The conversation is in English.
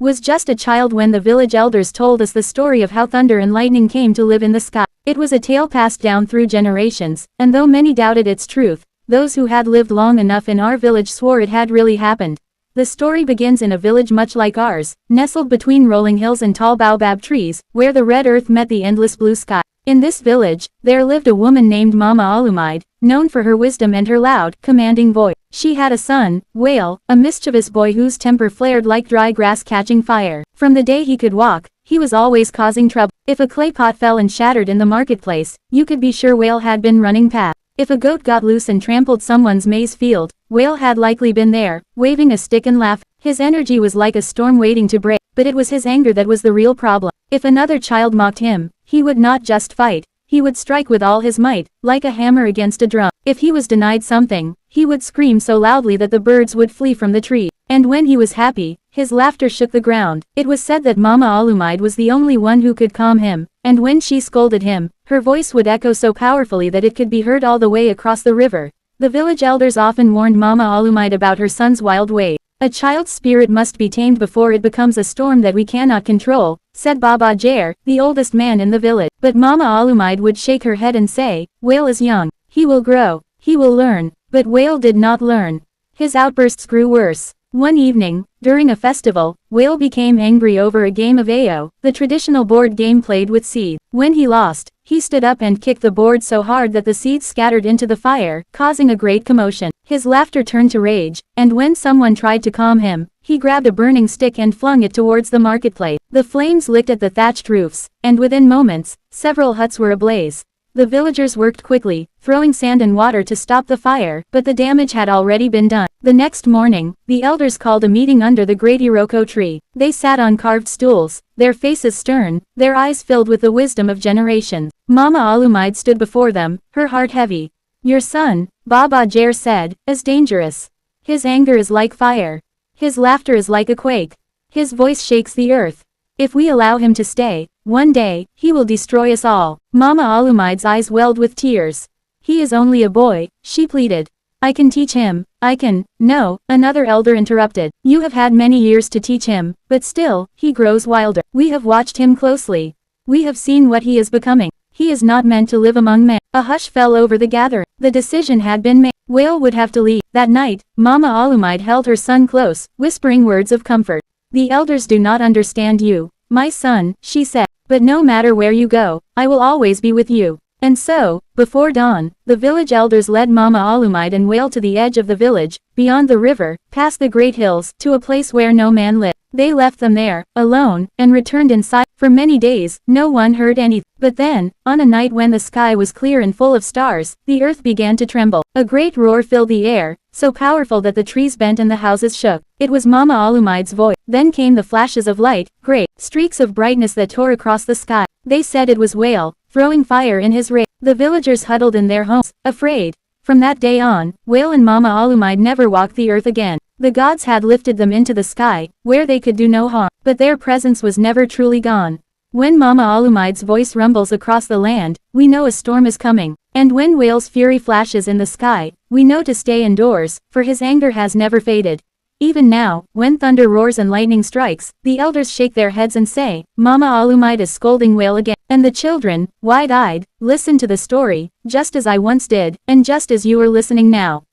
was just a child when the village elders told us the story of how thunder and lightning came to live in the sky. It was a tale passed down through generations, and though many doubted its truth, those who had lived long enough in our village swore it had really happened. The story begins in a village much like ours, nestled between rolling hills and tall baobab trees, where the red earth met the endless blue sky. In this village, there lived a woman named Mama Olumide, known for her wisdom and her loud, commanding voice. She had a son, Wale, a mischievous boy whose temper flared like dry grass catching fire. From the day he could walk, he was always causing trouble. If a clay pot fell and shattered in the marketplace, you could be sure Wale had been running past. If a goat got loose and trampled someone's maize field, Wale had likely been there, waving a stick and laughing. His energy was like a storm waiting to break, but it was his anger that was the real problem. If another child mocked him, he would not just fight, he would strike with all his might, like a hammer against a drum. If he was denied something, he would scream so loudly that the birds would flee from the tree. And when he was happy, his laughter shook the ground. It was said that Mama Olumide was the only one who could calm him, and when she scolded him, her voice would echo so powerfully that it could be heard all the way across the river. The village elders often warned Mama Olumide about her son's wild ways. A child's spirit must be tamed before it becomes a storm that we cannot control, said Baba Jair, the oldest man in the village. But Mama Olumide would shake her head and say, Wale is young. He will grow. He will learn. But Wale did not learn. His outbursts grew worse. One evening, during a festival, Wale became angry over a game of Ao, the traditional board game played with seeds. When he lost, he stood up and kicked the board so hard that the seeds scattered into the fire, causing a great commotion. His laughter turned to rage, and when someone tried to calm him, he grabbed a burning stick and flung it towards the marketplace. The flames licked at the thatched roofs, and within moments, several huts were ablaze. The villagers worked quickly, throwing sand and water to stop the fire, but the damage had already been done. The next morning, the elders called a meeting under the great Iroko tree. They sat on carved stools, their faces stern, their eyes filled with the wisdom of generations. Mama Olumide stood before them, her heart heavy. Your son, Baba Jair said, is dangerous. His anger is like fire. His laughter is like a quake. His voice shakes the earth. If we allow him to stay, one day, he will destroy us all. Mama Olumide's eyes welled with tears. He is only a boy, she pleaded. I can teach him, I can. No, another elder interrupted. You have had many years to teach him, but still, he grows wilder. We have watched him closely. We have seen what he is becoming. He is not meant to live among men. A hush fell over the gathering. The decision had been made. Wale would have to leave. That night, Mama Olumide held her son close, whispering words of comfort. The elders do not understand you, my son, she said. But no matter where you go, I will always be with you. And so, before dawn, the village elders led Mama Olumide and Wale to the edge of the village, beyond the river, past the great hills, to a place where no man lived. They left them there, alone, and returned inside. For many days, no one heard anything. But then, on a night when the sky was clear and full of stars, the earth began to tremble. A great roar filled the air, so powerful that the trees bent and the houses shook. It was Mama Olumide's voice. Then came the flashes of light, great streaks of brightness that tore across the sky. They said it was Wale, throwing fire in his rage. The villagers huddled in their homes, afraid. From that day on, Wale and Mama Olumide never walked the earth again. The gods had lifted them into the sky, where they could do no harm, but their presence was never truly gone. When Mama Olumide's voice rumbles across the land, we know a storm is coming. And when Wale's fury flashes in the sky, we know to stay indoors, for his anger has never faded. Even now, when thunder roars and lightning strikes, the elders shake their heads and say, Mama Olumide is scolding Wale again. And the children, wide-eyed, listen to the story, just as I once did, and just as you are listening now.